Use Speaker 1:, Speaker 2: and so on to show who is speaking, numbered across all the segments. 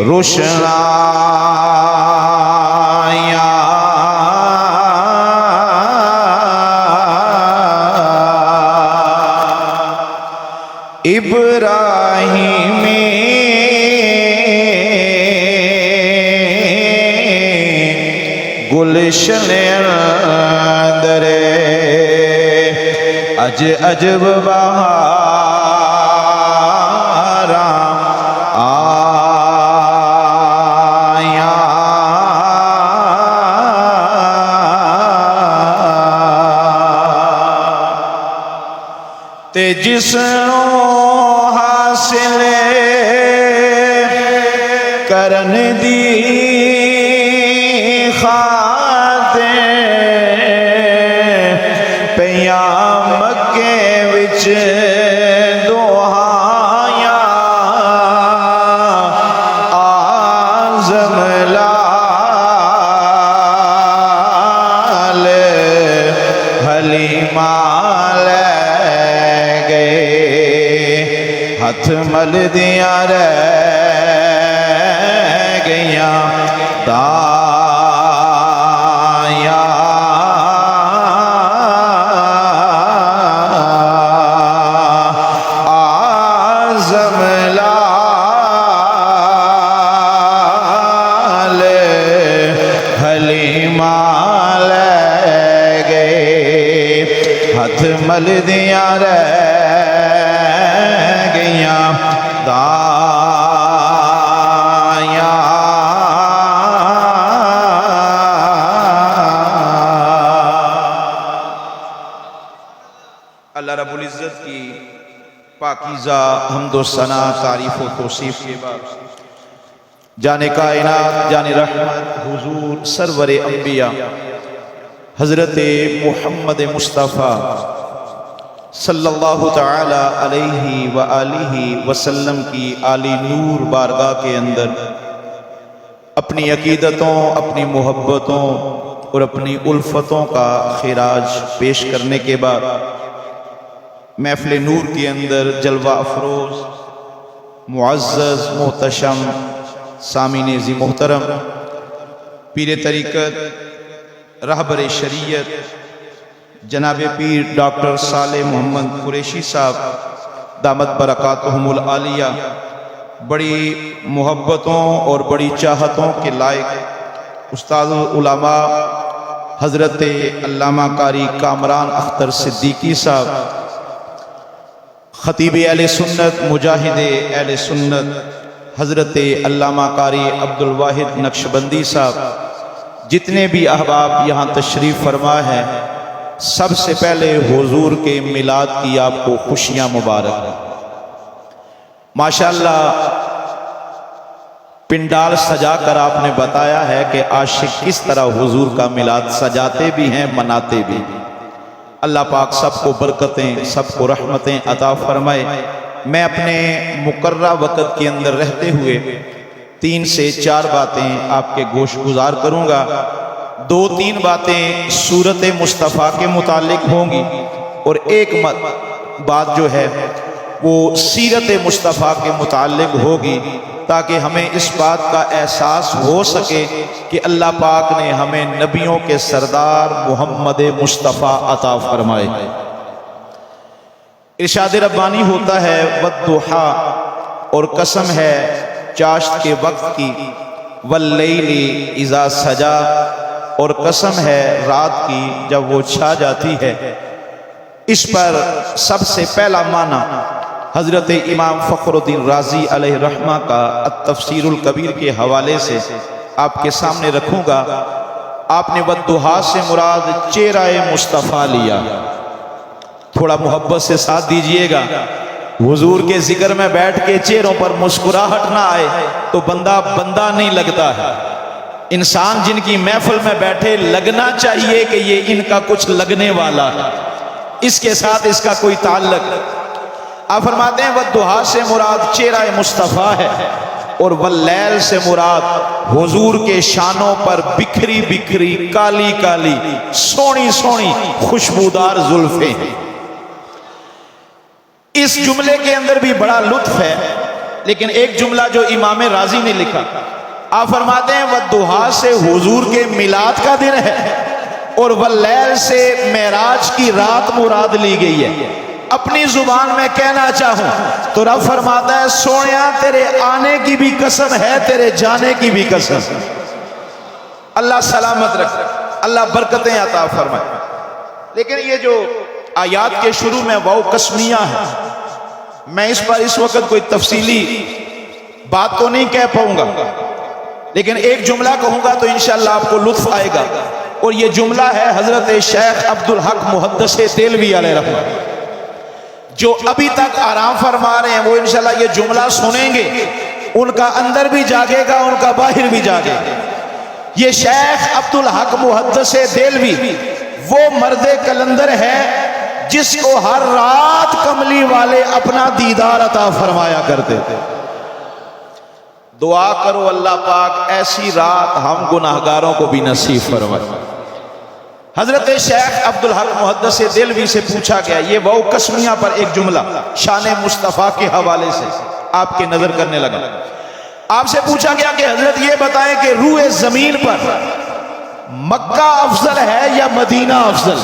Speaker 1: रोशनाया इब्राहिम गुलशन अंदरे अज अजब बहारा आया ते जिसनों हासिल करन दी मक्के विच दुहाया आज़म लाल हलीमा ले गए हथ मल दिया रह गईया मल दिया रह गईया दाया अल्लाह रब्बुल इज़्ज़त की पाकीज़ा हम्दो सना तारीफ़ व तौसीफ़ के बाद जाने कायनात जाने रहमत हुजूर सरवरे अंबिया हज़रत मुहम्मद मुस्तफ़ा सल्लल्लाहु ताला अलैहि व आलिहि वसल्लम की आली नूर बारगाह के अंदर अपनी अकीदतों, अपनी मोहब्बतों और अपनी उल्फतों का खिराज पेश करने के बाद महफ़िल नूर के अंदर जलवा अफरोज़ मुअज़्ज़ज़ मोहतशम सामीन ज़ी मोहतरम पीर तरीक़त रहबर शरीयत जनाब पीर डॉक्टर साले मोहम्मद कुरैशी साहब दामत बरकातहुमुल आलिया बड़ी मोहब्बतों और बड़ी चाहतों के लायक उस्तादुल उलमा हज़रत अल्लामा कारी कामरान अख्तर सिद्दीकी साहब खतीब अहले सुन्नत मुजाहिद अहले सुन्नत हज़रत अल्लामा कारी अब्दुल वाहिद नक्शबंदी साहब जितने भी अहबाब यहाँ तशरीफ़ फरमा है सबसे पहले हुजूर के मिलाद की आपको खुशियाँ मुबारक हैं। माशाअल्लाह पिंडाल सजा कर आपने बताया है कि आशिक किस तरह हुजूर का मिलाद सजाते भी हैं मनाते भी। अल्लाह पाक सबको बरकतें सबको रहमतें अता फरमाए। मैं अपने मुकर्रा वक़्त के अंदर रहते हुए 3 से 4 बातें आपके गोश गुजार करूँगा। 2-3 बातें सूरत मुस्तफ़ा के मुतालिक होंगी और एक बात जो है वो सीरत मुस्तफ़ा के मुतालिक होगी ताकि हमें इस बात का एहसास हो सके कि अल्लाह पाक ने हमें नबियों के सरदार मोहम्मद मुस्तफ़ा अता फरमाए। इरशाद रब्बानी होता है वद्दुहा और कसम है चाश्त के वक्त की, वल्लैली इज़ा सजा और कसम है रात की जब वो छा जाती है। इस पर सबसे पहला माना हज़रत इमाम फ़खरुद्दीन राज़ी अलैहि रहमा का अत-तफ़सीरुल कबीर के हवाले से आपके सामने रखूँगा। आपने वद्दुहा से मुराद चेहरा मुस्तफ़ा लिया, थोड़ा मोहब्बत से साथ दीजिएगा। हुजूर के जिक्र में बैठ के चेहरों पर मुस्कुराहट ना आए तो बंदा बंदा नहीं लगता है। इंसान जिनकी महफिल में बैठे लगना चाहिए कि ये इनका कुछ लगने वाला है, इसके साथ इसका कोई ताल्लुक। आप फरमाते हैं वद्दुहा से मुराद चेहरा मुस्तफ़ा है और वल्लैल से मुराद हुजूर के शानों पर बिखरी बिखरी काली काली सोनी सोनी खुशबूदार जुल्फें हैं। इस जुमले के अंदर भी बड़ा लुत्फ है, लेकिन एक जुमला जो इमाम राजी ने लिखा, आप फरमाते हैं वद्दुहा से हुजूर के मिलाद का दिन है और वल्लैल से मेराज की रात मुराद ली गई है। अपनी जुबान में कहना चाहूं तो रब फरमाता है सोनिया तेरे आने की भी कसम है, तेरे जाने की भी कसम। अल्लाह सलामत रखे, अल्लाह बरकतें अता फरमाए। लेकिन ये जो आयात के शुरू में वाव कसमिया है, मैं इस पर इस वक्त कोई तफसीली बात तो नहीं कह पाऊंगा, लेकिन एक जुमला कहूंगा तो इंशाअल्लाह आपको लुत्फ आएगा। और ये जुमला है हजरत शेख अब्दुल हक मुहद्दिस देलवी अलैहि रहमत, जो अभी तक आराम फरमा रहे हैं। वो इंशाअल्लाह ये जुमला सुनेंगे, उनका अंदर भी जागेगा, उनका बाहर भी जागेगा। ये शेख अब्दुल हक मुहद्दिस देलवी वो मर्दे कलंदर है जिसको हर रात कमली वाले अपना दीदार अता फरमाया करते थे। दुआ करो अल्लाह पाक ऐसी रात हम गुनाहगारों को भी नसीब फरमाए। हजरत शेख अब्दुल हक मुहद्दिस देलवी से पूछा गया, ये वो कस्मिया पर एक जुमला शान मुस्तफ़ा के हवाले से आपके नजर करने लगा। आपसे पूछा गया कि हजरत ये बताएं कि रूए जमीन पर मक्का अफजल है या मदीना अफजल?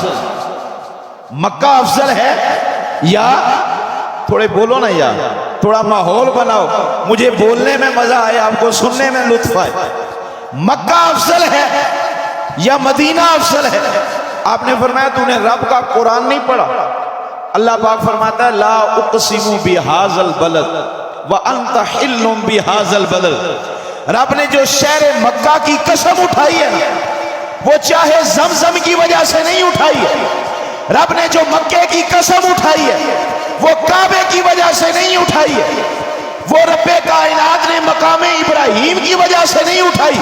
Speaker 1: मक्का अफजल है या, थोड़े बोलो ना यार, थोड़ा माहौल बनाओ, मुझे बोलने में मजा आए, आपको सुनने में लुत्फ आए। मक्का अफजल है या मदीना अफजल है? आपने फरमाया तूने रब का कुरान नहीं पढ़ा? अल्लाह पाक फरमाता है ला उक़सिमु बिहाज़ल बलद व अंत हिल्लुम बिहाज़ल बलद। रब ने जो शहर मक्का की कसम उठाई है ना, वो चाहे जमजम की वजह से नहीं उठाई है। रब ने जो मक्के की कसम उठाई है वो काबे की वजह से नहीं उठाई है। वो रब्बे कायनात ने मकामे इब्राहिम की वजह से नहीं उठाई।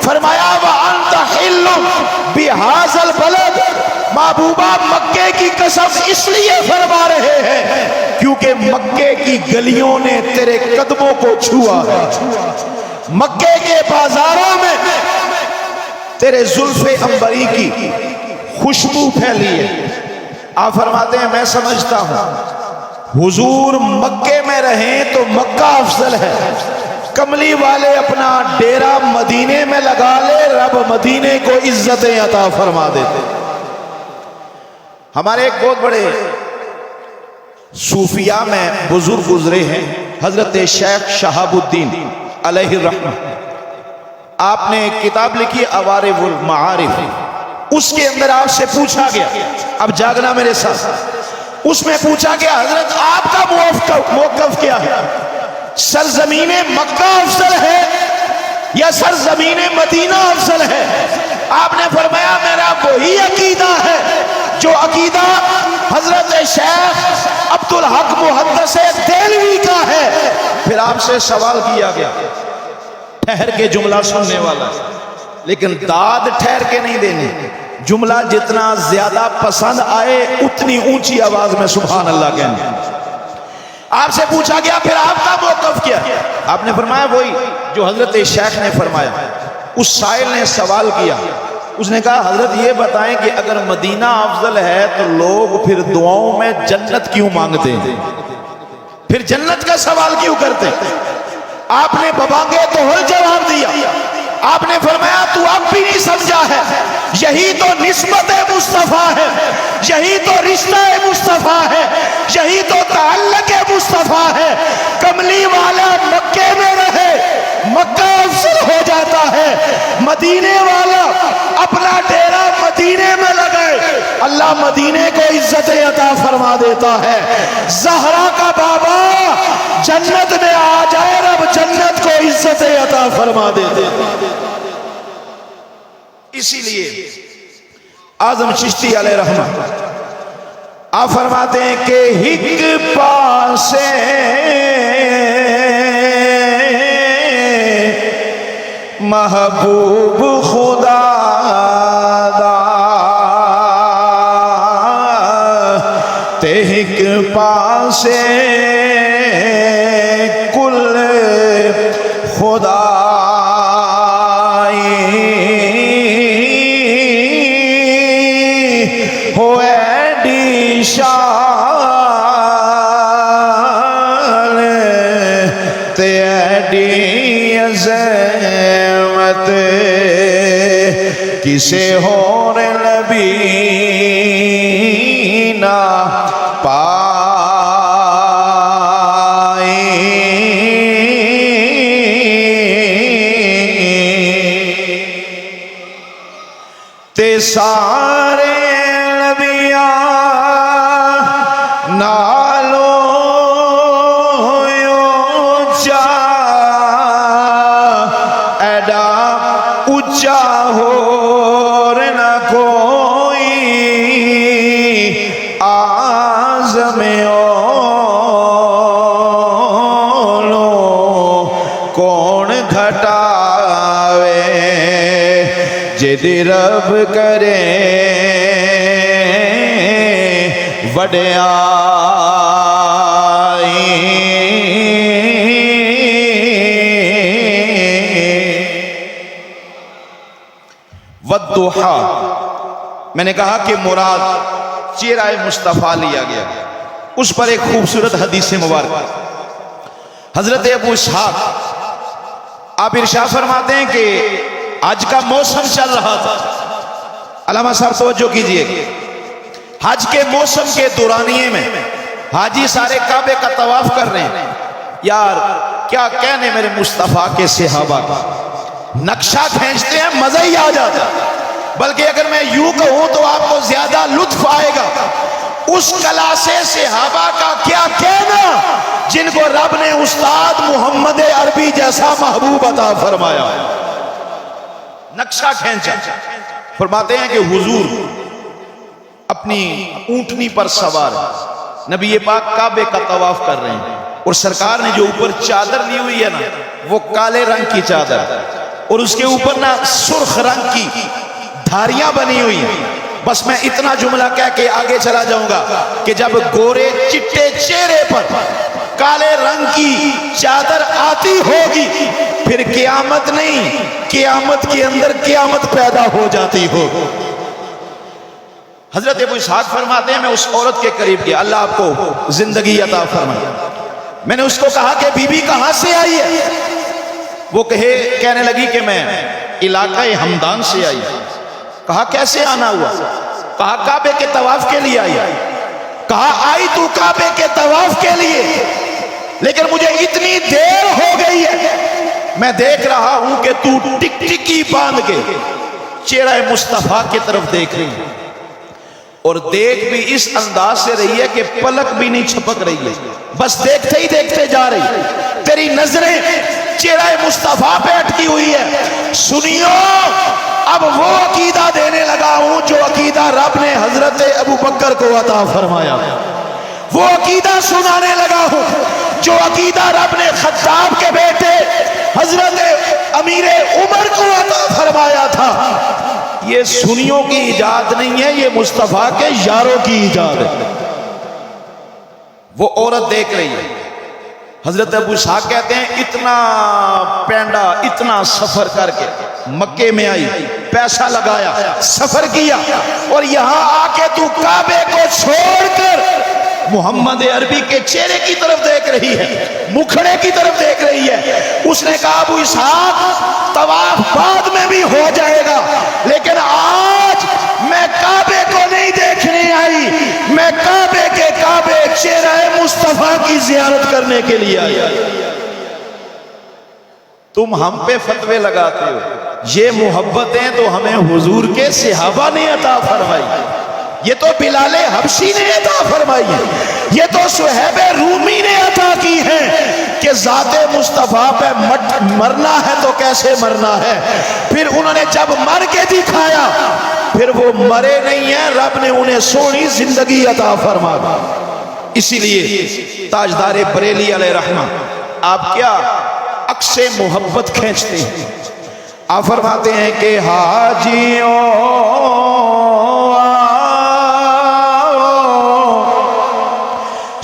Speaker 1: फरमाया व अंत हिल्लुम बिहाज़ल बलद, महबूबा मक्के की कसम इसलिए फरमा रहे हैं क्योंकि मक्के की गलियों ने तेरे कदमों को छुआ है। मक्के के बाजारों में तेरे जुल्फे अंबरी की खुशबू फैली है। आप फरमाते हैं मैं समझता हूं हुजूर मक्के में रहें तो मक्का अफजल है, कमली वाले अपना डेरा मदीने में लगा ले, रब मदीने को इज्जतें अता फरमा देते। हमारे एक बहुत बड़े सूफिया में बुजुर्ग गुजरे हैं हजरत शेख शहाबुद्दीन अलैहि रहमत। आपने किताब लिखी अवारिफुल मारिफ, उसके अंदर आपसे पूछा गया, अब जागना मेरे साथ, उसमें पूछा गया हजरत आपका मौक़िफ़ क्या है? सरजमीने मक्का अफजल है या सरजमीने मदीना अफजल है? आपने फरमाया मेरा वही अकीदा है जो अकीदा हजरत शेख अब्दुल हक मुहद्दिस देलवी का है। फिर आपसे सवाल किया गया, ठहर के जुमला सुनने वाला, लेकिन दाद ठहर के नहीं देनी, जुमला जितना ज्यादा पसंद आए उतनी ऊंची आवाज में सुभान अल्लाह कहना। आपसे पूछा गया फिर आपका मौक़िफ़ क्या? आपने फरमाया वही जो हजरत शेख ने फरमाया। उस साइल ने सवाल किया, उसने कहा हजरत ये बताएं कि अगर मदीना अफजल है तो लोग फिर दुआओं में जन्नत क्यों मांगते हैं? फिर जन्नत का सवाल क्यों करते? आपने बबांगे तोहर जवाब दिया। आपने फरमाया तू अब भी नहीं समझा है, यही तो निस्बत मुस्तफा है, यही तो रिश्ता मुस्तफा है, यही तो ताल्लुक मुस्तफा है। कमली वाला मक्के में रहे मक्का अफजल हो जाता है, मदीने वाला अपना डेरा मदीने में लगाए अल्लाह मदीने को इज्जतें अता फरमा देता है। ज़हरा का बाबा जन्नत में आ जाए, रब जन्नत को इज्जतें अता फरमा देते। इसीलिए आज़म चिश्ती अलैहि रहमत आप फरमाते हैं कि हिक पासे महबूब खुदा दा ते हिक पासे कुल खुदा ते ऐडी अज़मत किसे होर नबी ना पाई। ते सारे नबिया नालो ऊंचा एडा ऊंचा होर न कोई आज़मे ओलो कौन घटावे जेदी रब करे वड्याई। वद्दुहा, मैंने कहा कि मुराद चेहरा मुस्तफ़ा लिया गया। उस पर एक खूबसूरत हदीस मुबारक हजरत अबू इसहाक आप इरशाद फरमाते हैं कि आज का मौसम चल रहा था। अल्लामा साहब तवज्जो कीजिए, हज के मौसम के दौरानिए में हाजी सारे काबे का तवाफ कर रहे हैं। यार क्या कहने मेरे मुस्तफ़ा के सहाबा का, नक्शा खींचते हैं मजा ही आ जाता। बल्कि अगर मैं यूं कहूं तो आपको ज्यादा लुत्फ आएगा। उस कला से सहाबा का क्या कहना जिनको रब ने उस्ताद मोहम्मद अरबी जैसा महबूब अता फरमाया। नक्शा खींचा, फरमाते हैं कि हुजूर अपनी ऊंटनी पर सवार नबी पाक काबे का तवाफ कर रहे हैं और सरकार ने जो ऊपर चादर ली हुई है ना, वो काले रंग की चादर और उसके ऊपर ना सुर्ख रंग की धारियां बनी हुई हैं। बस मैं इतना जुमला कह के आगे चला जाऊंगा कि जब गोरे चिट्टे चेहरे पर काले रंग की चादर आती होगी फिर क़यामत नहीं, क़यामत के अंदर क़यामत पैदा हो जाती होगी। हजरत अबू इसहाक फरमाते हैं मैं उस औरत के करीब गया, अल्लाह आपको जिंदगी अता फरमाए। मैंने उसको कहा कि बीबी कहां से आई है? वो कहने लगी कि मैं इलाका हमदान से आई। कहा कैसे आना हुआ? कहा काबे के तवाफ के लिए आई। कहा आई तू काबे के तवाफ के लिए, लेकिन मुझे इतनी देर हो गई है, मैं देख रहा हूं कि तू टिकटिकी बांध के चेहरा मुस्तफा की तरफ देख रही है और देख भी इस अंदाज से रही है कि पलक भी नहीं छपक रही है, बस देखते ही देखते जा रही है। तेरी नजरें चेहरा मुस्तफा पे अटकी हुई है। सुनियो, अब वो अकीदा देने लगा हूं जो अकीदा रब ने हजरत अबू बकर को अता फरमाया। वो अकीदा सुनाने लगा हूं जो अकीदा रब ने खत्ताब के बेटे हजरत अमीर उमर को अता फरमाया था। ये सुनियों की इजाद नहीं है, ये मुस्तफा के यारों की इजाद है। वो औरत देख रही है। हजरत अबू इसहाक कहते हैं इतना पैंडा, इतना सफर करके मक्के में आई, पैसा लगाया, सफर किया और यहां आके तू काबे को छोड़कर मोहम्मद अरबी के चेहरे की तरफ देख रही है, मुखड़े की तरफ देख रही है। उसने कहा अबू इसहाक तवाफ बाद में भी हो जाएगा, लेकिन आज मैं काबे को नहीं देखने आई, मैं काबे के काबे चेहरा मुस्तफा की जियारत करने के लिए आई। तुम हम पे फतवे लगाते हो, ये मोहब्बतें तो हमें हुजूर के सहाबा ने अता फरमाई, ये तो बिलाले हबशी ने अता फरमाई है, ये तो सुहैब रूमी ने अता की है कि ज़ाते मुस्तफ़ा पे मरना है तो कैसे मरना है। फिर उन्होंने जब मर के दिखाया फिर वो मरे नहीं है, रब ने उन्हें सोनी जिंदगी अता फरमा दी। इसीलिए ताजदारे बरेली अलैहि रहमा आप क्या अक्से मोहब्बत खींचते हैं। आप फरमाते हैं कि हाजियों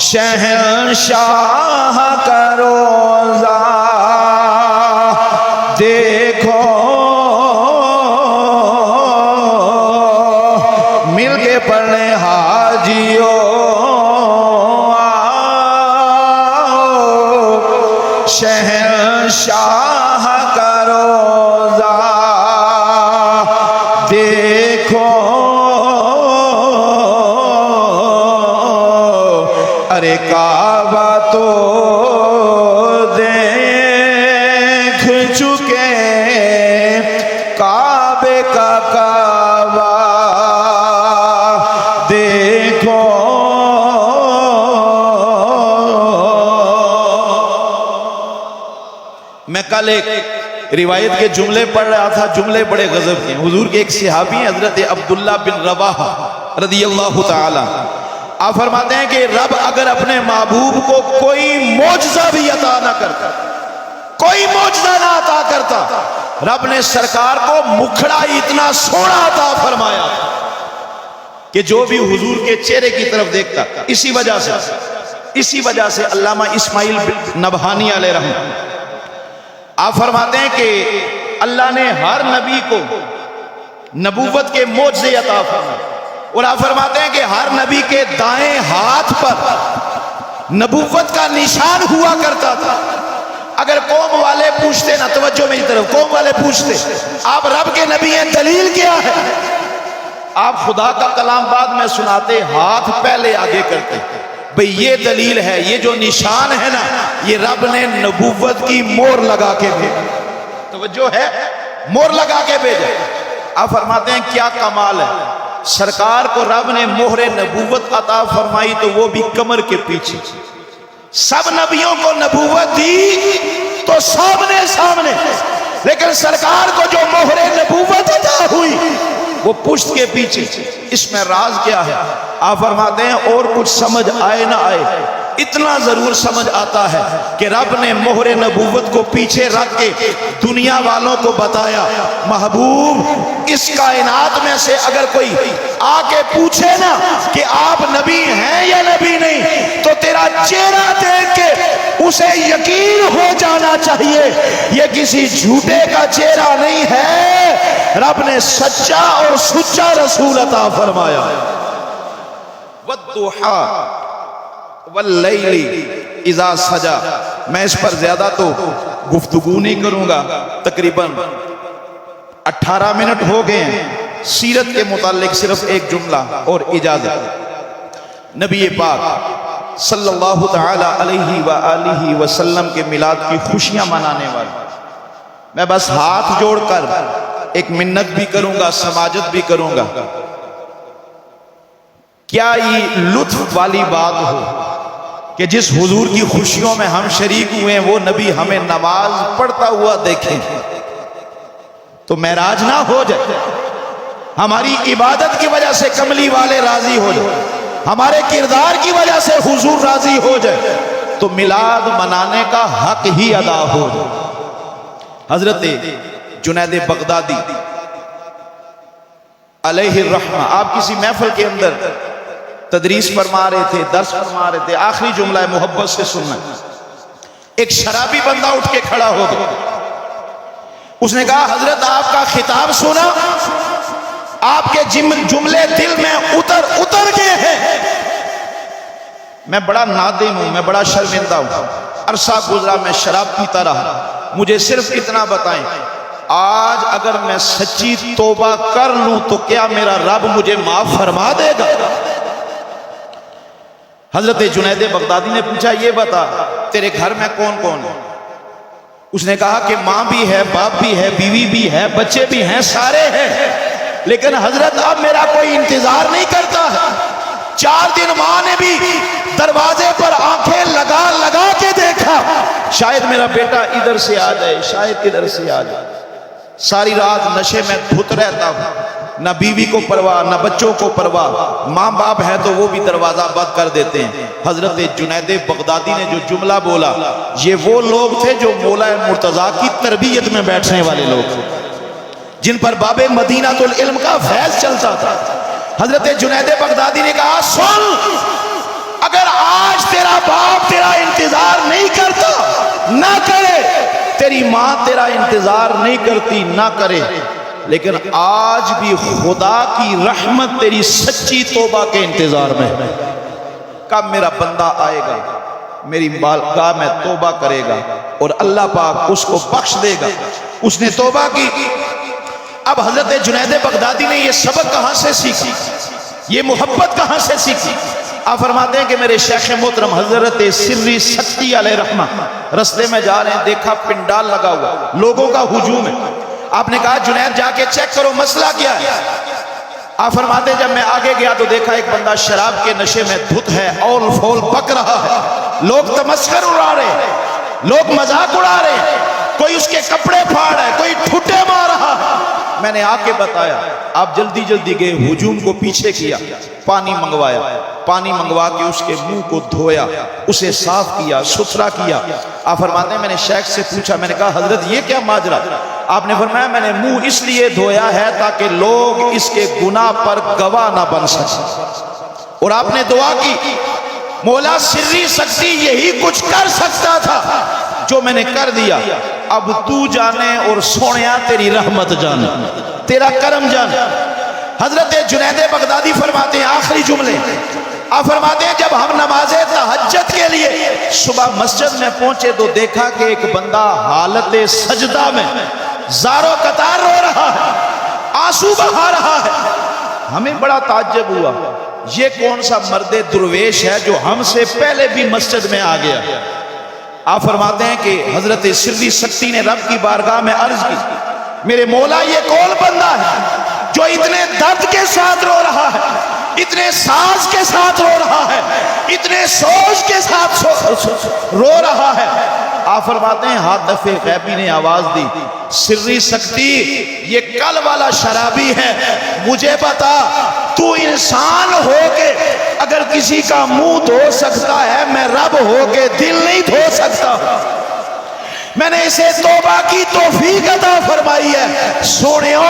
Speaker 1: शहंशाह का रोज़ा देखो, मिलके पढ़ने हाजियों शहंशाह का रोजा देखो, अरे काबा तो देख चुके, काबे का काबा देखो। मैं कल एक रिवायत के जुमले पढ़ रहा था, जुमले बड़े गजब के। हुजूर के एक सहाबी हजरत अब्दुल्ला बिन रवाहा रदियल्लाहु ताला, आप फरमाते हैं कि रब अगर अपने महबूब को कोई मौजज़ा भी अता ना करता, कोई मौजज़ा ना अता करता, रब ने सरकार को मुखड़ा इतना सोना अता फरमाया कि जो भी हुजूर के चेहरे की तरफ देखता, इसी वजह से अल्लामा इस्माइल नबहानी अलैहिर्रहमत आप फरमाते हैं कि अल्लाह ने हर नबी को नबूवत के मौजज़े अता फरमाए, और आप फरमाते हैं कि हर नबी के दाएं हाथ पर नबूवत का निशान हुआ करता था। अगर कौम वाले पूछते ना, तवज्जो मेरी तरफ, कौम वाले पूछते आप रब के नबी हैं, दलील क्या है, आप खुदा का कलाम बाद में सुनाते, हाथ पहले आगे करते, भाई ये दलील है, ये जो निशान है ना, ये रब ने नबूवत की मोहर लगा के भेजा। तवज्जो है, मोहर लगा के भेजा। आप फरमाते हैं क्या कमाल है, सरकार को रब ने मोहरे नबूवत अता फरमाई तो वो भी कमर के पीछे। सब नबियों को नबूवत दी तो सामने सामने, लेकिन सरकार को जो मोहरे नबूवत अता हुई वो पुश्त के पीछे। इसमें राज क्या है? आप फरमाते हैं और कुछ समझ आए ना आए, इतना जरूर समझ आता है कि रब ने मोहरे नबूवत को पीछे रख के दुनिया वालों को बताया, महबूब इस कायनात में से अगर कोई आके पूछे ना कि आप नबी हैं या नबी नहीं, तो तेरा चेहरा देख के उसे यकीन हो जाना चाहिए ये किसी झूठे का चेहरा नहीं है, रब ने सच्चा और सुच्चा रसूल अता फरमाया। वद्दुहा वल्लैली इज़ा सजा। मैं इस पर ज्यादा तो गुफ्तगू नहीं करूंगा, तकरीबन 18 मिनट हो गए हैं। सीरत के मुतालिक सिर्फ एक जुमला और इजाजत। नबी पाक सल्लल्लाहु तआला अलैहि व आलिहि वसल्लम के मिलाद की खुशियां मनाने वाले, मैं बस हाथ जोड़कर एक मिन्नत भी करूंगा, समाजत भी करूंगा। क्या ये लुत्फ वाली बात हो कि जिस हुजूर की खुशियों में हम शरीक हुए हैं वो नबी हमें नमाज पढ़ता हुआ देखें तो महराज ना हो जाए, हमारी इबादत की वजह से कमली वाले राजी हो जाए, हमारे किरदार की वजह से हुजूर राजी हो जाए, तो मिलाद मनाने का हक ही अदा हो जाए। हजरत जुनैद बगदादी अलैहिर्रहमा, आप किसी महफिल के अंदर तदरीस फरमा रहे थे, दर्स फरमा रहे थे, आखिरी जुमला है मोहब्बत से सुनना। एक शराबी बंदा उठ के खड़ा हो गया, उसने कहा हजरत आपका खिताब सुना, आपके जुमले दिल में उतर गए हैं। मैं बड़ा नादिम हूं, मैं बड़ा शर्मिंदा हूं, अरसा गुजरा मैं शराब पीता रहा, मुझे सिर्फ इतना बताएं, आज अगर मैं सच्ची तौबा कर लूं तो क्या मेरा रब मुझे माफ फरमा देगा? हजरत जुनैद बगदादी ने पूछा ये बता तेरे घर में कौन कौन है? उसने कहा कि माँ भी है, बाप भी है, बीवी भी है, बच्चे भी हैं, सारे हैं, लेकिन हजरत अब मेरा कोई इंतजार नहीं करता है। 4 दिन माँ ने भी दरवाजे पर आंखें लगा लगा के देखा, शायद मेरा बेटा इधर से आ जाए, शायद इधर से आ जाए। सारी रात नशे में धुत रहता हूं, ना बीवी को परवाह, ना बच्चों को परवाह, माँ बाप है तो वो भी दरवाजा बंद कर देते हैं। हजरत जुनैद बगदादी ने जो जुमला बोला, ये वो लोग थे जो मौला मुर्तजा की तरबियत में बैठने वाले लोग थे, जिन पर बाबे मदीनातुल इल्म का फैज चलता था। हजरत जुनैद बगदादी ने कहा सुन, अगर आज तेरा बाप तेरा इंतजार नहीं करता, ना करे, तेरी माँ तेरा इंतजार नहीं करती, ना करे, लेकिन आज भी खुदा की रहमत तेरी सच्ची तौबा के इंतजार में है। कब मेरा बंदा आएगा, मेरी बारगाह में तौबा करेगा, और अल्लाह पाक उसको बख्श देगा। उसने तौबा की। अब हजरत जुनैद बगदादी ने ये सबक कहां से सीखी, ये मोहब्बत कहां से सीखी? आप फरमाते हैं कि मेरे शेख मोहतरम हजरत सिर्री सक्ती अलैहि रहमा रस्ते में जा रहे हैं, देखा पिंडाल लगा हुआ, लोगों का हुजूम है। आपने कहा जुनैद जाके चेक करो मसला क्या है। आप फरमाते जब मैं आगे गया तो देखा एक बंदा शराब के नशे में धुत है, औल फौल पक रहा है, लोग तमस्कर उड़ा रहे, लोग मजाक उड़ा रहे, कोई उसके कपड़े फाड़ है, कोई ठुटे मार रहा है। मैंने आके बताया, आप जल्दी जल्दी गए, हुजूम को पीछे किया, पानी मंगवाया, पानी मंगवा के उसके मुंह को धोया, उसे साफ किया, सुथरा किया। आप फरमाते हैं मैंने शेख से पूछा, मैंने कहा हजरत ये क्या माजरा? आपने फरमाया मैंने मुंह इसलिए धोया है ताकि लोग इसके गुनाह पर गवाह ना बन सके। और आपने दुआ की, मौला सिर्री सक्ती यही कुछ कर सकता था जो मैंने कर दिया, अब तू जाने और सोनिया तेरी रहमत जाने, तेरा करम जाने। हजरत जुनैद बगदादी फरमाते हैं आखिरी जुमले, आप फरमाते हैं जब हम नमाज़े तहज्जुद के लिए सुबह मस्जिद में पहुंचे तो देखा कि एक बंदा हालत सजदा में ज़ारो कतार रो रहा है, आंसू बहा रहा है। हमें बड़ा ताज्जुब हुआ, ये कौन सा मर्दे दुर्वेश है जो हमसे पहले भी मस्जिद में आ गया। आप फरमाते हैं कि हजरत सिर्री सक्ती ने रब की बारगाह में अर्ज की, मेरे मौला ये कौन बंदा है जो इतने दर्द के साथ रो रहा है, इतने साज के साथ रो रहा है, इतने सोच के साथ रो रहा है। आप फरमाते हैं हाथ दफे गैबी ने आवाज दी, सिर्री सक्ती ये कल वाला शराबी है, मुझे बता तू इंसान होके अगर किसी का मुंह धो सकता है, मैं रब होके दिल नहीं धो सकता। मैंने इसे तौबा की तौफीक अता फरमाई है। सोनियो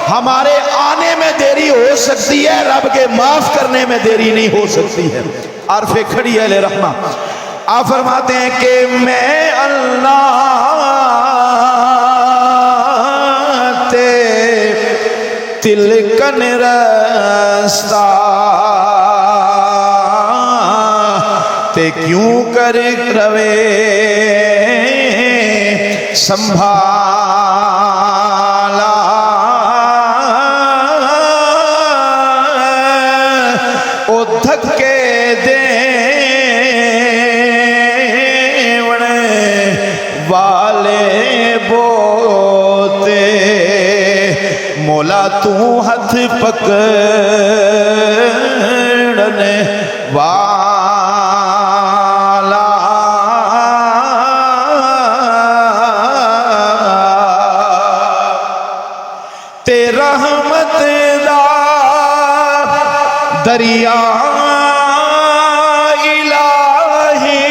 Speaker 1: हमारे आने में देरी हो सकती है, रब के माफ करने में देरी नहीं हो सकती है। आरफे खड़ी है ले रहमा। आप फरमाते हैं कि मैं अल्लाह ते तिलकन रास्ता ते क्यों कर रवे संभाला ओ धक्के दे वाले बोते मौला तू हथ पकड़ने वाला रहमत दा दरिया इलाही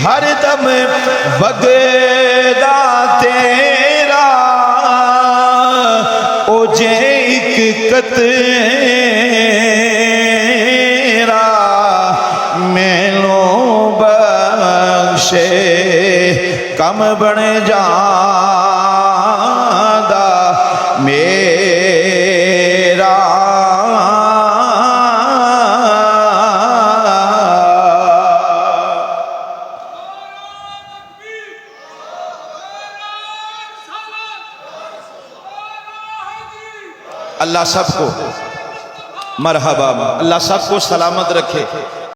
Speaker 1: हर दम वगदा तेरा ओ जे एक कतरा मैनू बख्शे कम बन जा मेरा। अल्लाह सबको मरहबा, अल्लाह सबको सलामत रखे।